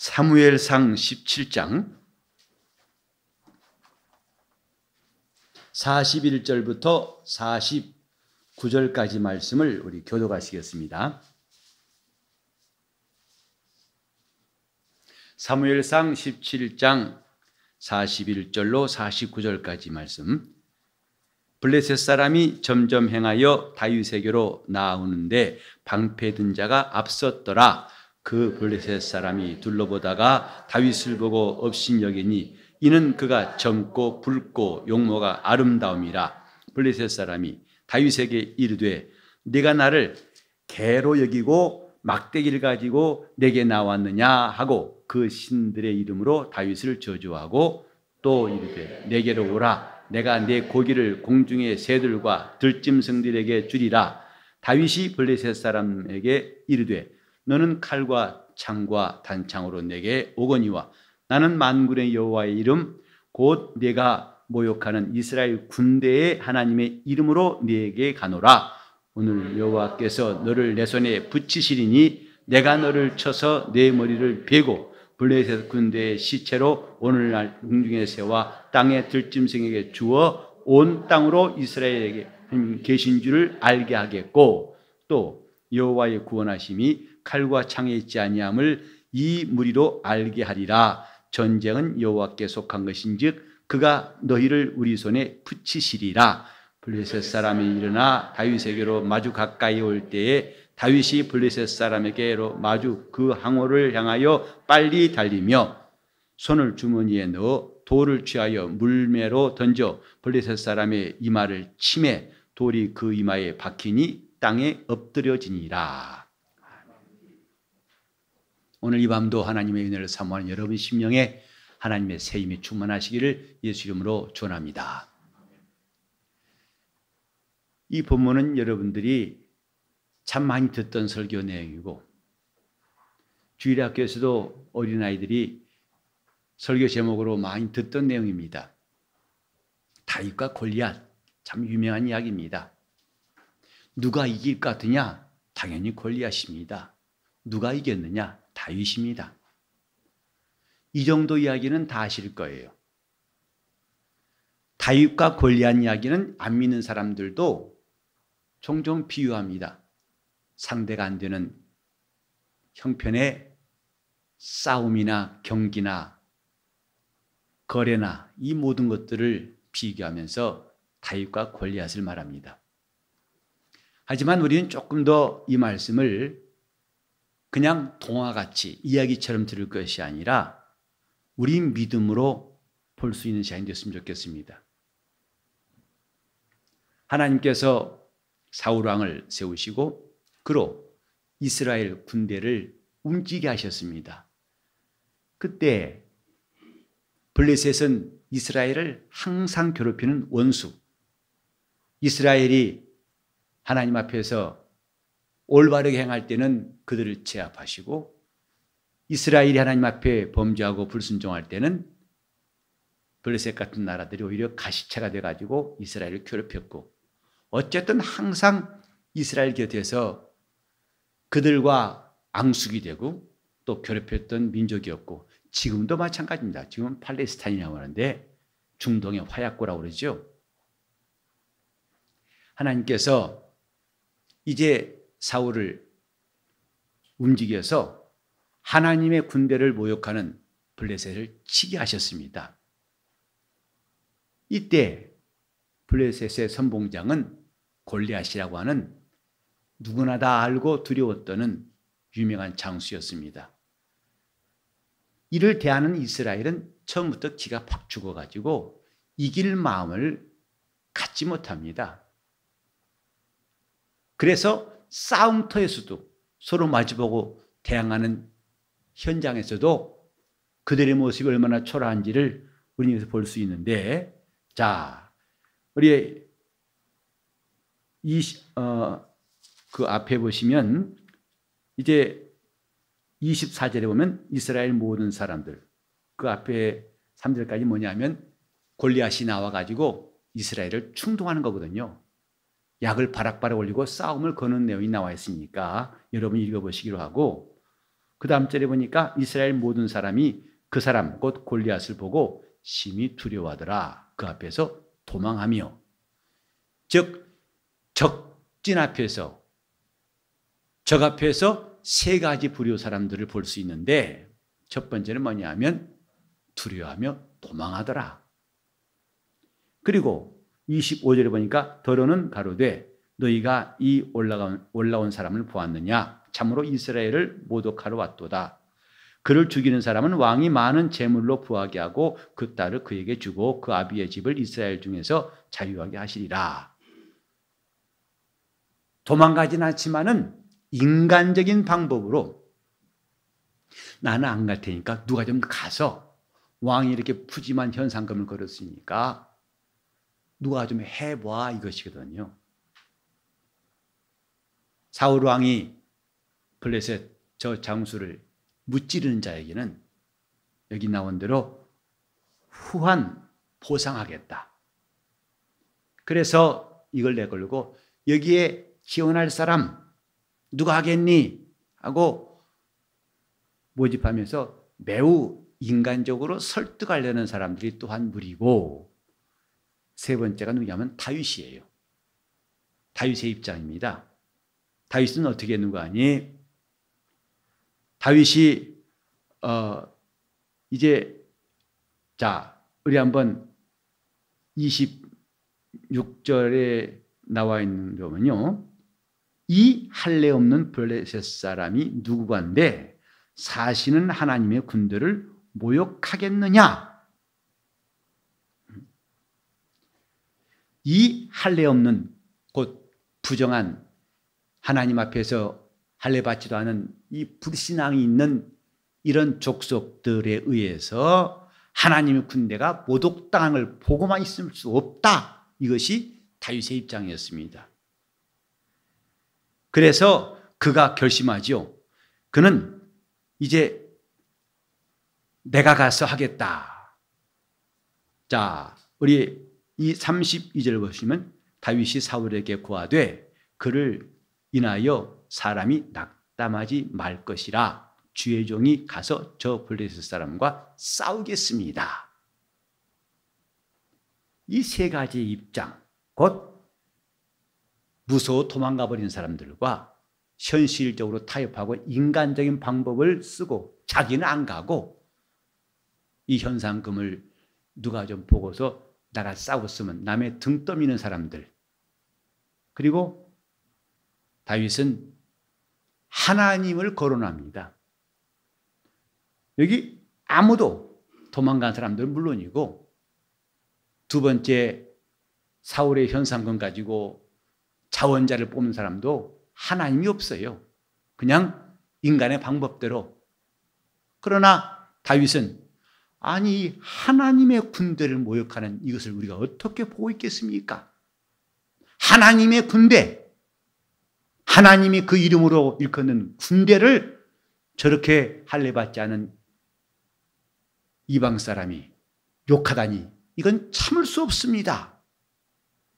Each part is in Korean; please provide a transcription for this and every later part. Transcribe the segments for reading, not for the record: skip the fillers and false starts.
사무엘상 17장 41절부터 49절까지 말씀을 우리 교독하시겠습니다. 사무엘상 17장 41절로 49절까지 말씀. 블레셋 사람이 점점 행하여 다윗에게로 나아오는데 방패든 자가 앞섰더라. 그 블레셋 사람이 둘러보다가 다윗을 보고 업신여기니 이는 그가 젊고 붉고 용모가 아름다움이라. 블레셋 사람이 다윗에게 이르되 네가 나를 개로 여기고 막대기를 가지고 내게 나왔느냐 하고 그 신들의 이름으로 다윗을 저주하고 또 이르되 내게로 오라. 내가 내 고기를 공중의 새들과 들짐승들에게 주리라. 다윗이 블레셋 사람에게 이르되 너는 칼과 창과 단창으로 내게 오거니와 나는 만군의 여호와의 이름 곧 네가 모욕하는 이스라엘 군대의 하나님의 이름으로 네게 가노라. 오늘 여호와께서 너를 내 손에 붙이시리니 내가 너를 쳐서 내 머리를 베고 블레셋 군대의 시체로 오늘날 공중의 새와 땅의 들짐승에게 주어 온 땅으로 이스라엘에게 계신 줄을 알게 하겠고 또 여호와의 구원하심이 칼과 창에 있지 아니함을 이 무리로 알게 하리라. 전쟁은 여호와께 속한 것인즉 그가 너희를 우리 손에 붙이시리라. 블레셋 사람이 일어나 다윗에게로 마주 가까이 올 때에 다윗이 블레셋 사람에게로 마주 그 항우를 향하여 빨리 달리며 손을 주머니에 넣어 돌을 취하여 물매로 던져 블레셋 사람의 이마를 치매 돌이 그 이마에 박히니 땅에 엎드려지니라. 오늘 이 밤도 하나님의 은혜를 사모하는 여러분 심령에 하나님의 새 힘이 충만하시기를 예수 이름으로 축원합니다. 이 본문은 여러분들이 참 많이 듣던 설교 내용이고 주일학교에서도 어린아이들이 설교 제목으로 많이 듣던 내용입니다. 다윗과 골리앗, 참 유명한 이야기입니다. 누가 이길 것 같으냐? 당연히 골리앗입니다. 누가 이겼느냐? 다윗입니다. 이 정도 이야기는 다 아실 거예요. 다윗과 골리앗 이야기는 안 믿는 사람들도 종종 비유합니다. 상대가 안 되는 형편의 싸움이나 경기나 거래나 이 모든 것들을 비교하면서 다윗과 골리앗을 말합니다. 하지만 우리는 조금 더 이 말씀을 그냥 동화같이 이야기처럼 들을 것이 아니라 우리 믿음으로 볼 수 있는 시간이 됐으면 좋겠습니다. 하나님께서 사울왕을 세우시고 그로 이스라엘 군대를 움직이게 하셨습니다. 그때 블레셋은 이스라엘을 항상 괴롭히는 원수, 이스라엘이 하나님 앞에서 올바르게 행할 때는 그들을 제압하시고 이스라엘이 하나님 앞에 범죄하고 불순종할 때는 블레셋 같은 나라들이 오히려 가시체가 돼가지고 이스라엘을 괴롭혔고 어쨌든 항상 이스라엘 곁에서 그들과 앙숙이 되고 또 괴롭혔던 민족이었고 지금도 마찬가지입니다. 지금은 팔레스타인이라고 하는데 중동의 화약고라고 그러죠. 하나님께서 이제 사울을 움직여서 하나님의 군대를 모욕하는 블레셋을 치게 하셨습니다. 이때 블레셋의 선봉장은 골리앗이라고 하는 누구나 다 알고 두려웠던 유명한 장수였습니다. 이를 대하는 이스라엘은 처음부터 기가 팍 죽어가지고 이길 마음을 갖지 못합니다. 그래서 싸움터에서도 서로 마주보고 대항하는 현장에서도 그들의 모습이 얼마나 초라한지를 우리에서 볼 수 있는데, 자, 우리 그 앞에 보시면 이제 24절에 보면 이스라엘 모든 사람들, 그 앞에 3절까지 뭐냐면 골리앗이 나와가지고 이스라엘을 충동하는 거거든요. 약을 바락바락 올리고 싸움을 거는 내용이 나와 있으니까 여러분이 읽어보시기로 하고 그 다음 절에 보니까 이스라엘 모든 사람이 그 사람 곧 골리앗을 보고 심히 두려워하더라. 그 앞에서 도망하며, 즉 적진 앞에서, 적 앞에서 세 가지 부류 사람들을 볼 수 있는데, 첫 번째는 뭐냐 하면 두려워하며 도망하더라. 그리고 25절에 보니까 더러는 가로되 너희가 이 올라온 사람을 보았느냐? 참으로 이스라엘을 모독하러 왔도다. 그를 죽이는 사람은 왕이 많은 재물로 부하게 하고 그 딸을 그에게 주고 그 아비의 집을 이스라엘 중에서 자유하게 하시리라. 도망가진 않지만은 인간적인 방법으로 나는 안 갈 테니까 누가 좀 가서, 왕이 이렇게 푸짐한 현상금을 걸었으니까 누가 좀 해봐, 이것이거든요. 사울 왕이 블레셋 저 장수를 무찌르는 자에게는 여기 나온 대로 후한 보상하겠다. 그래서 이걸 내걸고 여기에 지원할 사람 누가 하겠니? 하고 모집하면서 매우 인간적으로 설득하려는 사람들이 또한 무리고, 세 번째가 누구냐면 다윗이에요. 다윗의 입장입니다. 다윗은 어떻게 했는가 하니, 다윗이 이제 자 우리 한번 26절에 나와 있는 거면요, 이 할례 없는 블레셋 사람이 누구간데 사시는 하나님의 군대를 모욕하겠느냐? 이 할례 없는, 곧 부정한, 하나님 앞에서 할례 받지도 않은 이 불신앙이 있는 이런 족속들에 의해서 하나님의 군대가 모독당한 걸 보고만 있을 수 없다. 이것이 다윗의 입장이었습니다. 그래서 그가 결심하죠. 그는 이제 내가 가서 하겠다. 자, 우리 이 32절 보시면 다윗이 사울에게 고하되 그를 인하여 사람이 낙담하지 말 것이라 주의 종이 가서 저 블레셋 사람과 싸우겠습니다. 이 세 가지의 입장, 곧 무서워 도망가 버린 사람들과 현실적으로 타협하고 인간적인 방법을 쓰고 자기는 안 가고 이 현상금을 누가 좀 보고서 나가 싸웠으면 남의 등 떠미는 사람들, 그리고 다윗은 하나님을 거론합니다. 여기 아무도 도망간 사람들은 물론이고, 두 번째 사울의 현상금 가지고 자원자를 뽑는 사람도 하나님이 없어요. 그냥 인간의 방법대로. 그러나 다윗은 아니 하나님의 군대를 모욕하는 이것을 우리가 어떻게 보고 있겠습니까? 하나님의 군대, 하나님이 그 이름으로 일컫는 군대를 저렇게 할례받지 않은 이방 사람이 욕하다니 이건 참을 수 없습니다.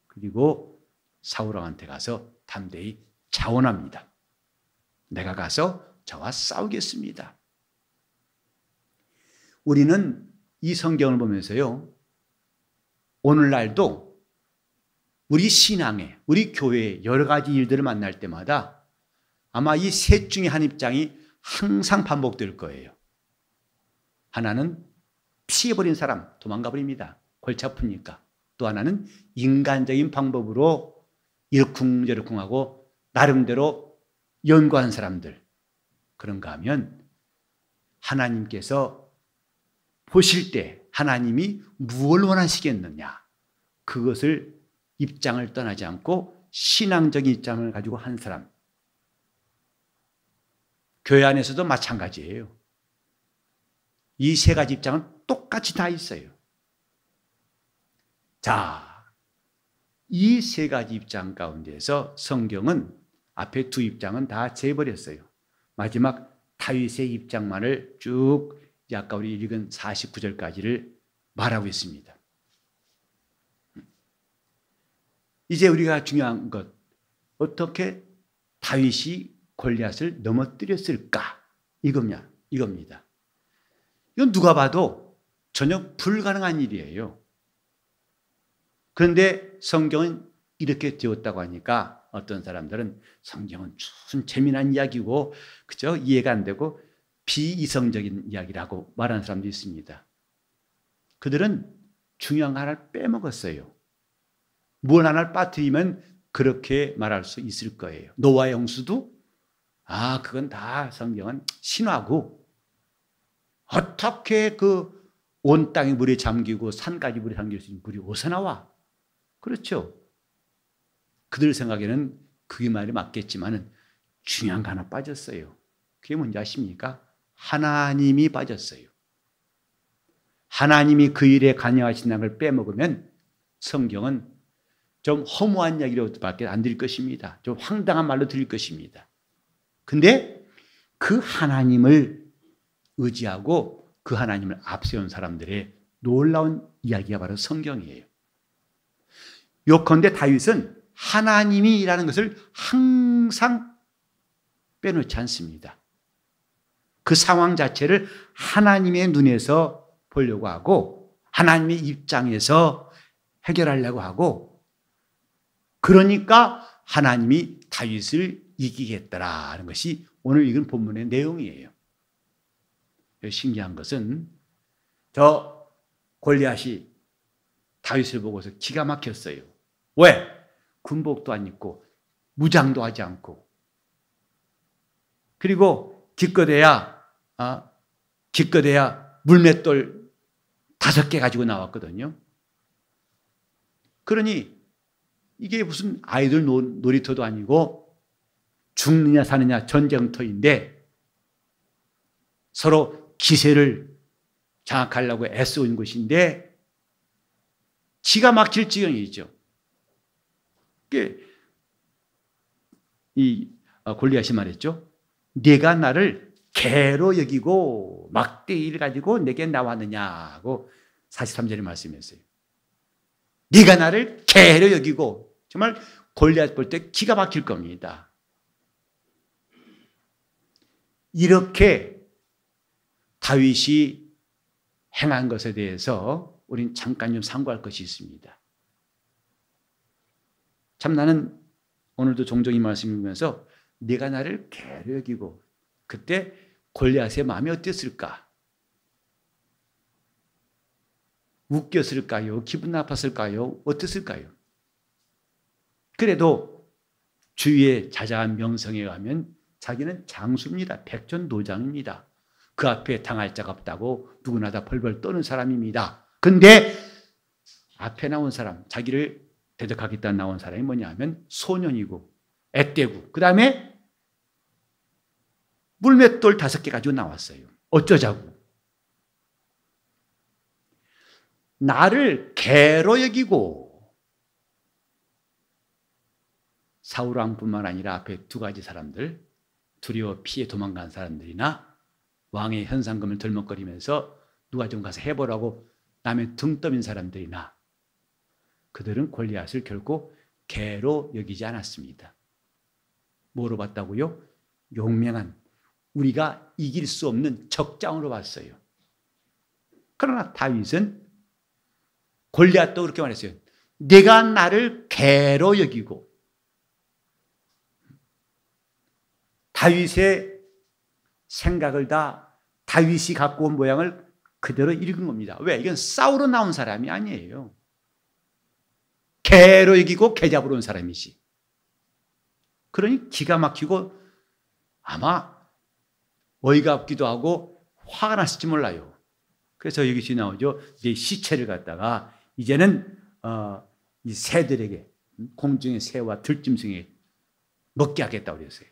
그리고 사울왕한테 가서 담대히 자원합니다. 내가 가서 저와 싸우겠습니다. 우리는 이 성경을 보면서요, 오늘날도 우리 신앙에, 우리 교회에 여러 가지 일들을 만날 때마다 아마 이 셋 중에 한 입장이 항상 반복될 거예요. 하나는 피해버린 사람, 도망가 버립니다. 골치 아프니까. 또 하나는 인간적인 방법으로 이러쿵저러쿵하고 나름대로 연구한 사람들. 그런가 하면 하나님께서 보실 때 하나님이 무엇을 원하시겠느냐, 그것을 입장을 떠나지 않고 신앙적인 입장을 가지고 한 사람. 교회 안에서도 마찬가지예요. 이 세 가지 입장은 똑같이 다 있어요. 자, 이 세 가지 입장 가운데서 성경은 앞에 두 입장은 다 재버렸어요. 마지막 다윗의 입장만을 쭉 아까 우리 읽은 49절까지를 말하고 있습니다. 이제 우리가 중요한 것, 어떻게 다윗이 골리앗을 넘어뜨렸을까? 이겁니다. 이건 누가 봐도 전혀 불가능한 일이에요. 그런데 성경은 이렇게 되었다고 하니까 어떤 사람들은 성경은 무슨 재미난 이야기고 그죠? 이해가 안 되고 비이성적인 이야기라고 말하는 사람도 있습니다. 그들은 중요한 거 하나를 빼먹었어요. 뭘 하나를 빠뜨리면 그렇게 말할 수 있을 거예요. 노아의 홍수도 그건 다 성경은 신화고 어떻게 그 온 땅에 물이 잠기고 산까지 물이 잠길 수 있는 물이 어디서 나와? 그렇죠. 그들 생각에는 그게 말이 맞겠지만 중요한 거 하나 빠졌어요. 그게 뭔지 아십니까? 하나님이 빠졌어요. 하나님이 그 일에 관여하신다는 걸 빼먹으면 성경은 좀 허무한 이야기로밖에 안 드릴 것입니다. 좀 황당한 말로 드릴 것입니다. 근데 그 하나님을 의지하고 그 하나님을 앞세운 사람들의 놀라운 이야기가 바로 성경이에요. 요컨대 다윗은 하나님이라는 것을 항상 빼놓지 않습니다. 그 상황 자체를 하나님의 눈에서 보려고 하고 하나님의 입장에서 해결하려고 하고 그러니까 하나님이 다윗을 이기겠더라는 것이 오늘 읽은 본문의 내용이에요. 신기한 것은 저 골리앗이 다윗을 보고서 기가 막혔어요. 왜? 군복도 안 입고 무장도 하지 않고 그리고 기껏해야 물맷돌 5개 가지고 나왔거든요. 그러니 이게 무슨 아이들 놀이터도 아니고 죽느냐 사느냐 전쟁터인데 서로 기세를 장악하려고 애써온 것인데 기가 막힐 지경이죠. 이 골리앗이 말했죠. 네가 나를 개로 여기고 막대기를 가지고 내게 나왔느냐고 43절에 말씀했어요. 네가 나를 개로 여기고 정말 골리앗 볼 때 기가 막힐 겁니다. 이렇게 다윗이 행한 것에 대해서 우리는 잠깐 좀 상고할 것이 있습니다. 참 나는 오늘도 종종 이 말씀 읽으면서 네가 나를 개로 여기고 그때 골리앗의 마음이 어땠을까? 웃겼을까요? 기분 나빴을까요? 어땠을까요? 그래도 주위의 자자한 명성에 가면 자기는 장수입니다. 백전노장입니다. 그 앞에 당할 자가 없다고 누구나 다 벌벌 떠는 사람입니다. 근데 앞에 나온 사람, 자기를 대적하겠다 나온 사람이 뭐냐 하면 소년이고 앳되고 그 다음에 물맷돌 5개 가지고 나왔어요. 어쩌자고. 나를 개로 여기고 사울왕뿐만 아니라 앞에 2가지 사람들 두려워 피해 도망간 사람들이나 왕의 현상금을 덜먹거리면서 누가 좀 가서 해보라고 남의 등 떠민 사람들이나 그들은 골리앗을 결코 개로 여기지 않았습니다. 뭐로 봤다고요? 용맹한 우리가 이길 수 없는 적장으로 봤어요. 그러나 다윗은 골리앗도 그렇게 말했어요. 내가 나를 개로 여기고 다윗의 생각을 다 다윗이 갖고 온 모양을 그대로 읽은 겁니다. 왜? 이건 싸우러 나온 사람이 아니에요. 개로 이기고 개 잡으러 온 사람이지. 그러니 기가 막히고 아마 어이가 없기도 하고 화가 났을지 몰라요. 그래서 여기 나오죠. 내 시체를 갖다가 이제는 이 새들에게 공중의 새와 들짐승에 먹게 하겠다고 그랬어요.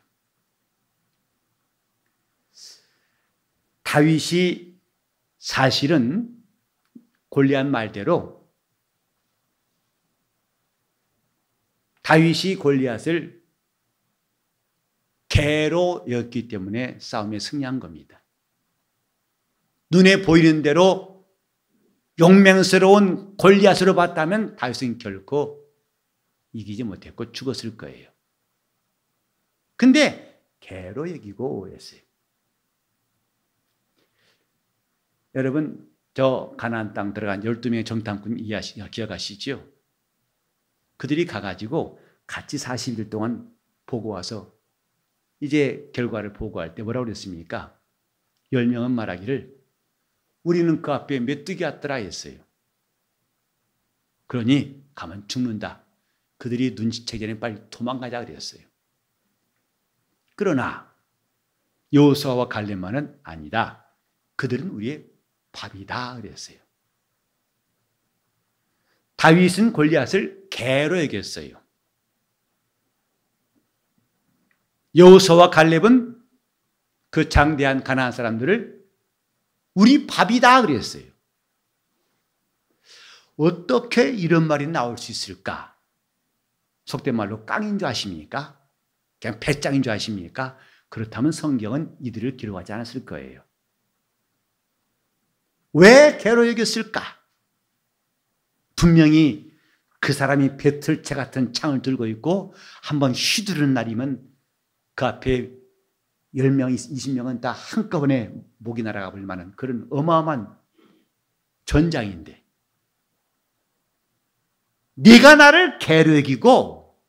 다윗이 사실은 골리앗 말대로 다윗이 골리앗을 개로 여겼기 때문에 싸움에 승리한 겁니다. 눈에 보이는 대로 용맹스러운 골리앗으로 봤다면 다윗은 결코 이기지 못했고 죽었을 거예요. 근데 개로 여기고 했어요. 여러분 저 가나안 땅 들어간 12명의 정탐꾼 기억하시죠? 그들이 가가지고 같이 40일 동안 보고 와서 이제 결과를 보고할 때 뭐라고 그랬습니까? 10명은 말하기를 우리는 그 앞에 메뚜기 왔더라 했어요. 그러니 가면 죽는다. 그들이 눈치채기 전에 빨리 도망가자 그랬어요. 그러나 여호수아와 갈렙만은 아니다. 그들은 우리의 밥이다 그랬어요. 다윗은 골리앗을 개로 여겼어요. 여호수아와 갈렙은 그 장대한 가나안 사람들을 우리 밥이다 그랬어요. 어떻게 이런 말이 나올 수 있을까? 속된 말로 깡인 줄 아십니까? 그냥 배짱인 줄 아십니까? 그렇다면 성경은 이들을 기록하지 않았을 거예요. 왜 개로 여겼을까? 분명히 그 사람이 배틀채 같은 창을 들고 있고 한번 휘두르는 날이면 그 앞에 10명, 20명은 다 한꺼번에 목이 날아가 볼 만한 그런 어마어마한 전장인데 네가 나를 개로 여기고,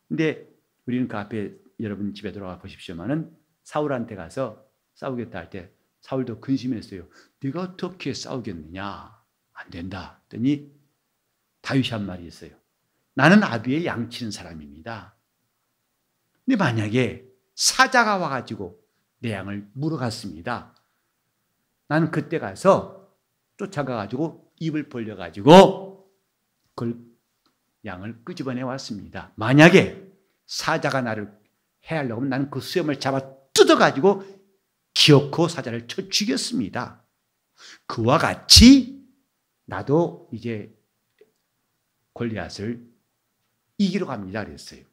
근데 우리는 그 앞에 여러분 집에 돌아가 보십시오만은 사울한테 가서 싸우겠다 할 때 사울도 근심했어요. 네가 어떻게 싸우겠느냐? 안 된다. 했더니 다윗이 한 말이 있어요. 나는 아비의 양치는 사람입니다. 근데 만약에 사자가 와가지고 내 양을 물어갔습니다. 나는 그때 가서 쫓아가가지고 입을 벌려가지고 그걸 양을 끄집어내 왔습니다. 만약에 사자가 나를 해하려고 하면 나는 그 수염을 잡아 뜯어가지고 기어코 사자를 쳐 죽였습니다. 그와 같이 나도 이제 골리앗을 이기러 갑니다 그랬어요.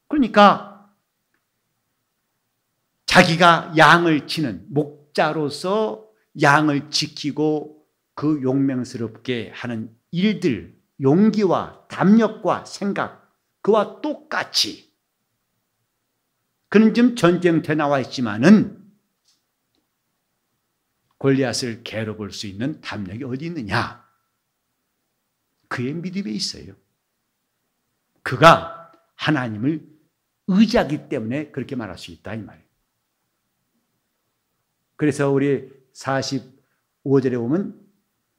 그러니까 자기가 양을 치는 목자로서 양을 지키고 그 용맹스럽게 하는 일들, 용기와 담력과 생각, 그와 똑같이 그는 지금 전쟁터에 나와 있지만은 골리앗을 개로 볼 수 있는 담력이 어디 있느냐? 그의 믿음에 있어요. 그가 하나님을 의지하기 때문에 그렇게 말할 수 있다 이 말이에요. 그래서 우리 45절에 보면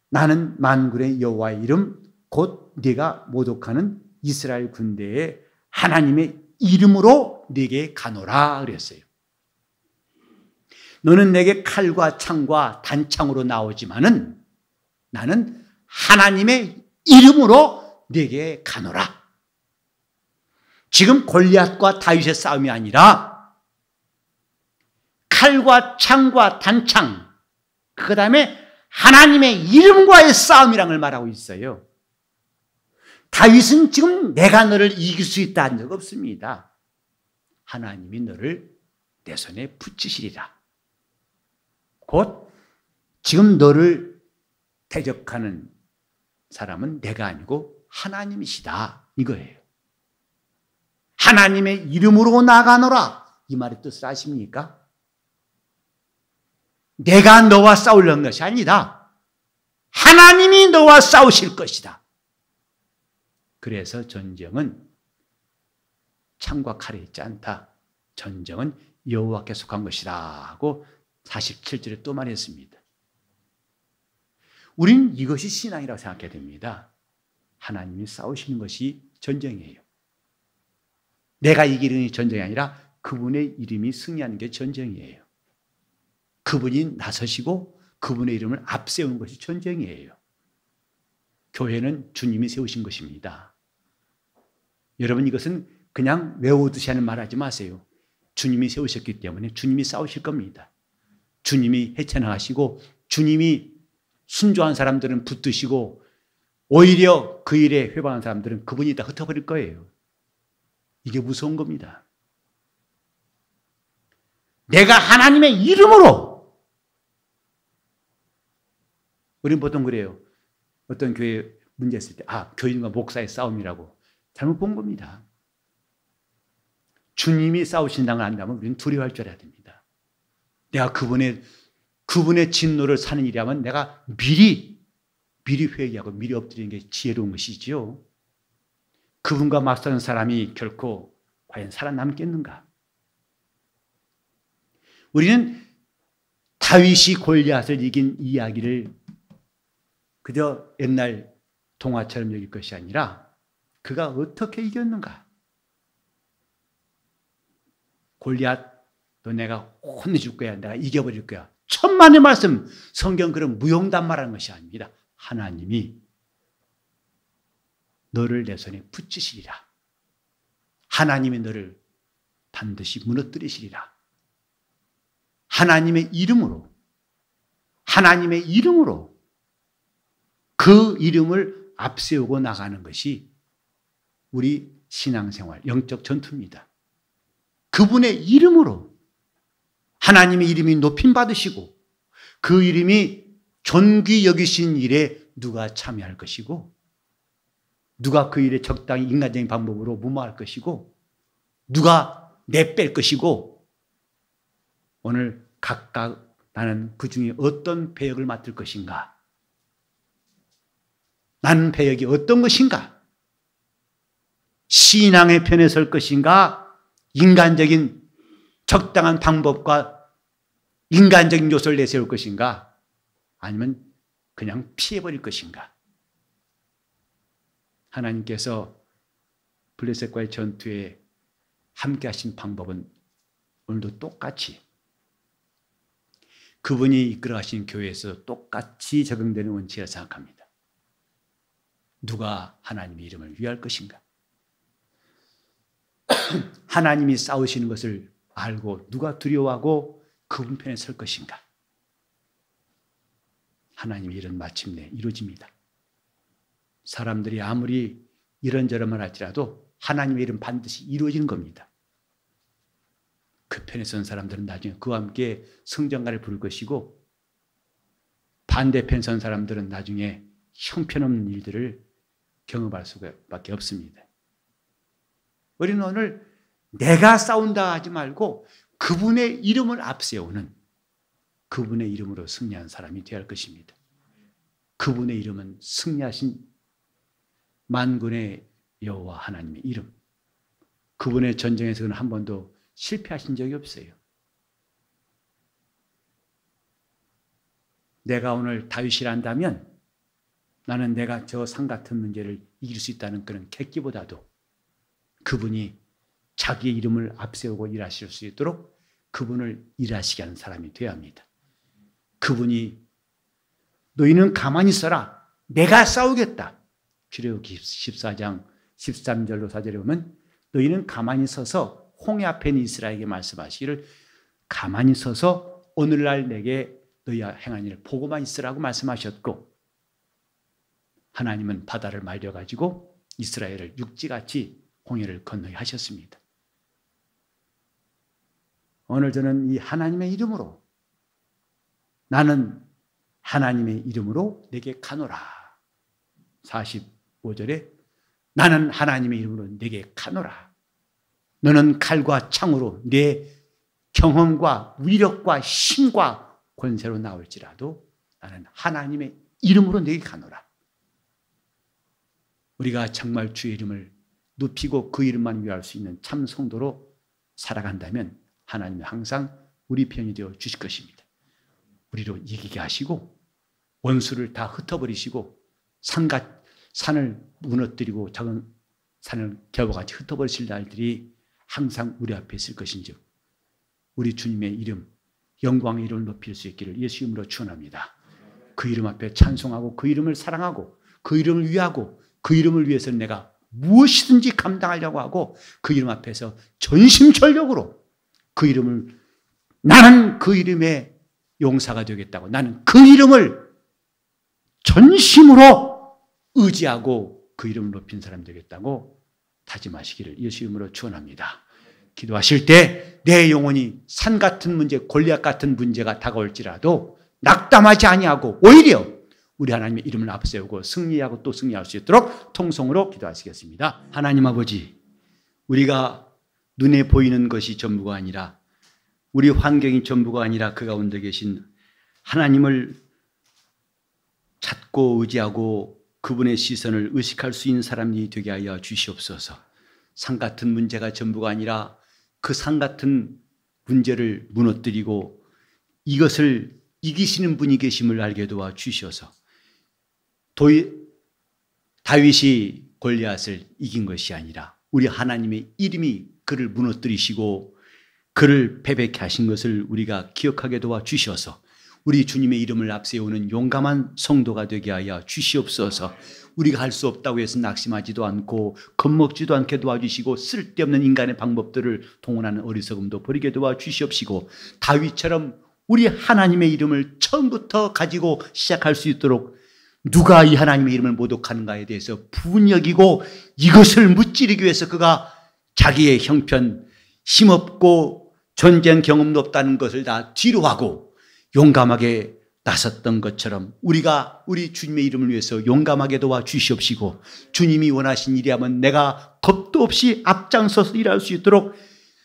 나는 만군의 여호와의 이름 곧 네가 모독하는 이스라엘 군대의 하나님의 이름으로 네게 가노라 그랬어요. 너는 내게 칼과 창과 단창으로 나오지만은 나는 하나님의 이름으로 네게 가노라. 지금 골리앗과 다윗의 싸움이 아니라 칼과 창과 단창, 그 다음에 하나님의 이름과의 싸움이라는 걸 말하고 있어요. 다윗은 지금 내가 너를 이길 수 있다 한 적 없습니다. 하나님이 너를 내 손에 붙이시리라. 곧 지금 너를 대적하는 사람은 내가 아니고 하나님이시다 이거예요. 하나님의 이름으로 나가노라 이 말의 뜻을 아십니까? 내가 너와 싸우려는 것이 아니다. 하나님이 너와 싸우실 것이다. 그래서 전쟁은 창과 칼에 있지 않다. 전쟁은 여호와께 속한 것이다 하고 47절에 또 말했습니다. 우린 이것이 신앙이라고 생각해야 됩니다. 하나님이 싸우시는 것이 전쟁이에요. 내가 이기는 전쟁이 아니라 그분의 이름이 승리하는 게 전쟁이에요. 그분이 나서시고 그분의 이름을 앞세우는 것이 전쟁이에요. 교회는 주님이 세우신 것입니다. 여러분 이것은 그냥 외우듯이 하는 말 하지 마세요. 주님이 세우셨기 때문에 주님이 싸우실 겁니다. 주님이 헤쳐나가시고 주님이 순종한 사람들은 붙드시고 오히려 그 일에 회방한 사람들은 그분이 다 흩어버릴 거예요. 이게 무서운 겁니다. 내가 하나님의 이름으로, 우리는 보통 그래요. 어떤 교회 문제 있을 때 교인과 목사의 싸움이라고 잘못 본 겁니다. 주님이 싸우신다는 걸 안다면 우리는 두려워할 줄 알아야 됩니다. 내가 그분의 진노를 사는 일이라면 내가 미리 회개하고 미리 엎드리는 게 지혜로운 것이지요. 그분과 맞서는 사람이 결코 과연 살아남겠는가? 우리는 다윗이 골리앗을 이긴 이야기를 그저 옛날 동화처럼 여길 것이 아니라 그가 어떻게 이겼는가? 골리앗 너 내가 혼내줄 거야. 내가 이겨버릴 거야. 천만의 말씀. 성경 그런 무용담 말하는 것이 아닙니다. 하나님이 너를 내 손에 붙이시리라. 하나님이 너를 반드시 무너뜨리시리라. 하나님의 이름으로 그 이름을 앞세우고 나가는 것이 우리 신앙생활, 영적 전투입니다. 그분의 이름으로 하나님의 이름이 높임받으시고 그 이름이 존귀 여기신 일에 누가 참여할 것이고 누가 그 일에 적당히 인간적인 방법으로 무마할 것이고 누가 내뺄 것이고 오늘 각각 나는 그 중에 어떤 배역을 맡을 것인가? 나는 배역이 어떤 것인가? 신앙의 편에 설 것인가? 인간적인 적당한 방법과 인간적인 요소를 내세울 것인가? 아니면 그냥 피해버릴 것인가? 하나님께서 블레셋과의 전투에 함께 하신 방법은 오늘도 똑같이 그분이 이끌어 가신 교회에서 똑같이 적용되는 원칙이라 생각합니다. 누가 하나님의 이름을 위할 것인가? 하나님이 싸우시는 것을 알고 누가 두려워하고 그분 편에 설 것인가? 하나님의 일은 마침내 이루어집니다. 사람들이 아무리 이런저런 말 할지라도 하나님의 일은 반드시 이루어지는 겁니다. 그 편에 선 사람들은 나중에 그와 함께 성전가를 부를 것이고 반대편에 선 사람들은 나중에 형편없는 일들을 경험할 수밖에 없습니다. 우리는 오늘 내가 싸운다 하지 말고 그분의 이름을 앞세우는 그분의 이름으로 승리한 사람이 되어야 할 것입니다. 그분의 이름은 승리하신 만군의 여호와 하나님의 이름. 그분의 전쟁에서는 한 번도 실패하신 적이 없어요. 내가 오늘 다윗이란다면 나는 내가 저 산 같은 문제를 이길 수 있다는 그런 객기보다도 그분이 자기의 이름을 앞세우고 일하실 수 있도록 그분을 일하시게 하는 사람이 되어야 합니다. 그분이 너희는 가만히 있어라. 내가 싸우겠다. 출애굽기 14장 13절로 4절에 보면 너희는 가만히 서서 홍해 앞에 있는 이스라엘에게 말씀하시기를 가만히 서서 오늘날 내게 너희가 행한 일을 보고만 있으라고 말씀하셨고 하나님은 바다를 말려가지고 이스라엘을 육지같이 홍해를 건너게 하셨습니다. 오늘 저는 이 하나님의 이름으로 나는 하나님의 이름으로 내게 가노라. 45절에 나는 하나님의 이름으로 내게 가노라. 너는 칼과 창으로 내 경험과 위력과 힘과 권세로 나올지라도 나는 하나님의 이름으로 내게 가노라. 우리가 정말 주의 이름을 높이고 그 이름만 위할 수 있는 참 성도로 살아간다면 하나님은 항상 우리 편이 되어 주실 것입니다. 우리로 이기게 하시고 원수를 다 흩어버리시고 산을 무너뜨리고 작은 산을 겨우같이 흩어버리실 날들이 항상 우리 앞에 있을 것인즉 우리 주님의 이름, 영광의 이름을 높일 수 있기를 예수 이름으로 축원합니다. 그 이름 앞에 찬송하고 그 이름을 사랑하고 그 이름을 위하고 그 이름을 위해서 내가 무엇이든지 감당하려고 하고 그 이름 앞에서 전심전력으로 그 이름을 나는 그 이름의 용사가 되겠다고 나는 그 이름을 전심으로 의지하고 그 이름을 높인 사람 되겠다고 다짐하시기를 예수 이름으로 축원합니다. 기도하실 때 내 영혼이 산 같은 문제, 골리앗 같은 문제가 다가올지라도 낙담하지 아니하고 오히려 우리 하나님의 이름을 앞세우고 승리하고 또 승리할 수 있도록 통성으로 기도하시겠습니다. 하나님 아버지, 우리가 눈에 보이는 것이 전부가 아니라 우리 환경이 전부가 아니라 그 가운데 계신 하나님을 찾고 의지하고 그분의 시선을 의식할 수 있는 사람이 되게 하여 주시옵소서. 산 같은 문제가 전부가 아니라 그 산 같은 문제를 무너뜨리고 이것을 이기시는 분이 계심을 알게 도와 주셔서 다윗이 골리앗을 이긴 것이 아니라 우리 하나님의 이름이 그를 무너뜨리시고 그를 패배케 하신 것을 우리가 기억하게 도와 주셔서 우리 주님의 이름을 앞세우는 용감한 성도가 되게 하여 주시옵소서. 우리가 할 수 없다고 해서 낙심하지도 않고 겁먹지도 않게 도와주시고 쓸데없는 인간의 방법들을 동원하는 어리석음도 버리게 도와주시옵시고 다윗처럼 우리 하나님의 이름을 처음부터 가지고 시작할 수 있도록 누가 이 하나님의 이름을 모독하는가에 대해서 분이 여기고 이것을 무찌르기 위해서 그가 자기의 형편, 힘없고 전쟁 경험도 없다는 것을 다 뒤로 하고 용감하게 나섰던 것처럼 우리가 우리 주님의 이름을 위해서 용감하게 도와주시옵시고 주님이 원하신 일이라면 내가 겁도 없이 앞장서서 일할 수 있도록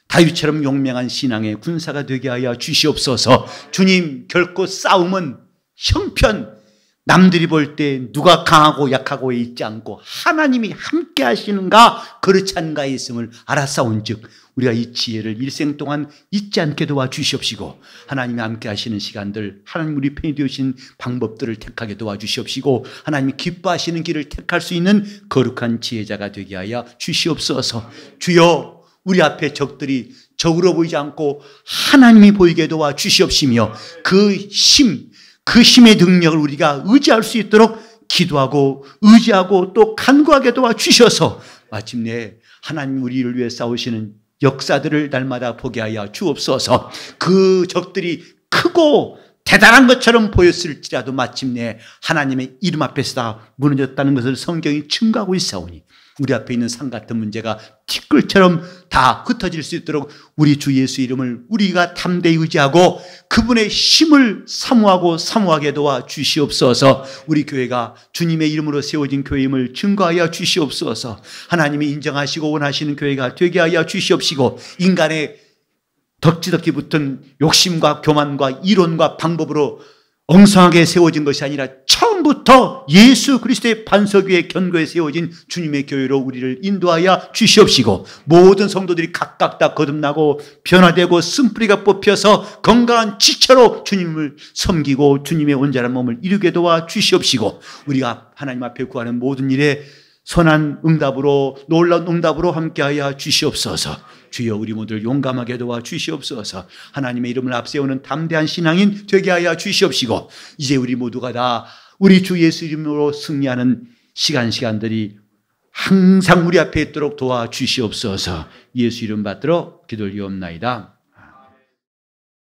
다윗처럼 용맹한 신앙의 군사가 되게 하여 주시옵소서. 주님, 결코 싸움은 형편, 남들이 볼 때 누가 강하고 약하고 있지 않고 하나님이 함께 하시는가 그렇지 않은가에 있음을 알아싸운즉 우리가 이 지혜를 일생 동안 잊지 않게 도와주시옵시고 하나님이 함께 하시는 시간들, 하나님 우리 편이 되신 방법들을 택하게 도와주시옵시고 하나님이 기뻐하시는 길을 택할 수 있는 거룩한 지혜자가 되게 하여 주시옵소서. 주여, 우리 앞에 적들이 적으로 보이지 않고 하나님이 보이게 도와주시옵시며 그 힘의 능력을 우리가 의지할 수 있도록 기도하고 의지하고 또 간구하게 도와주셔서 마침내 하나님 우리를 위해 싸우시는 역사들을 날마다 보게 하여 주옵소서. 그 적들이 크고 대단한 것처럼 보였을지라도 마침내 하나님의 이름 앞에서 다 무너졌다는 것을 성경이 증거하고 있사오니 우리 앞에 있는 산 같은 문제가 티끌처럼 다 흩어질 수 있도록 우리 주 예수 이름을 우리가 담대히 의지하고 그분의 힘을 사모하게 도와 주시옵소서. 우리 교회가 주님의 이름으로 세워진 교회임을 증거하여 주시옵소서. 하나님이 인정하시고 원하시는 교회가 되게 하여 주시옵시고 인간의 덕지덕지 붙은 욕심과 교만과 이론과 방법으로 엉성하게 세워진 것이 아니라 처음부터 예수 그리스도의 반석 위에 견고히 세워진 주님의 교회로 우리를 인도하여 주시옵시고 모든 성도들이 각각 다 거듭나고 변화되고 쓴뿌리가 뽑혀서 건강한 지체로 주님을 섬기고 주님의 온전한 몸을 이루게 도와 주시옵시고 우리가 하나님 앞에 구하는 모든 일에 선한 응답으로 놀라운 응답으로 함께하여 주시옵소서. 주여, 우리 모두를 용감하게 도와 주시옵소서. 하나님의 이름을 앞세우는 담대한 신앙인 되게 하여 주시옵시고 이제 우리 모두가 다 우리 주 예수 이름으로 승리하는 시간들이 항상 우리 앞에 있도록 도와 주시옵소서. 예수 이름 받들어 기도를 드리옵나이다.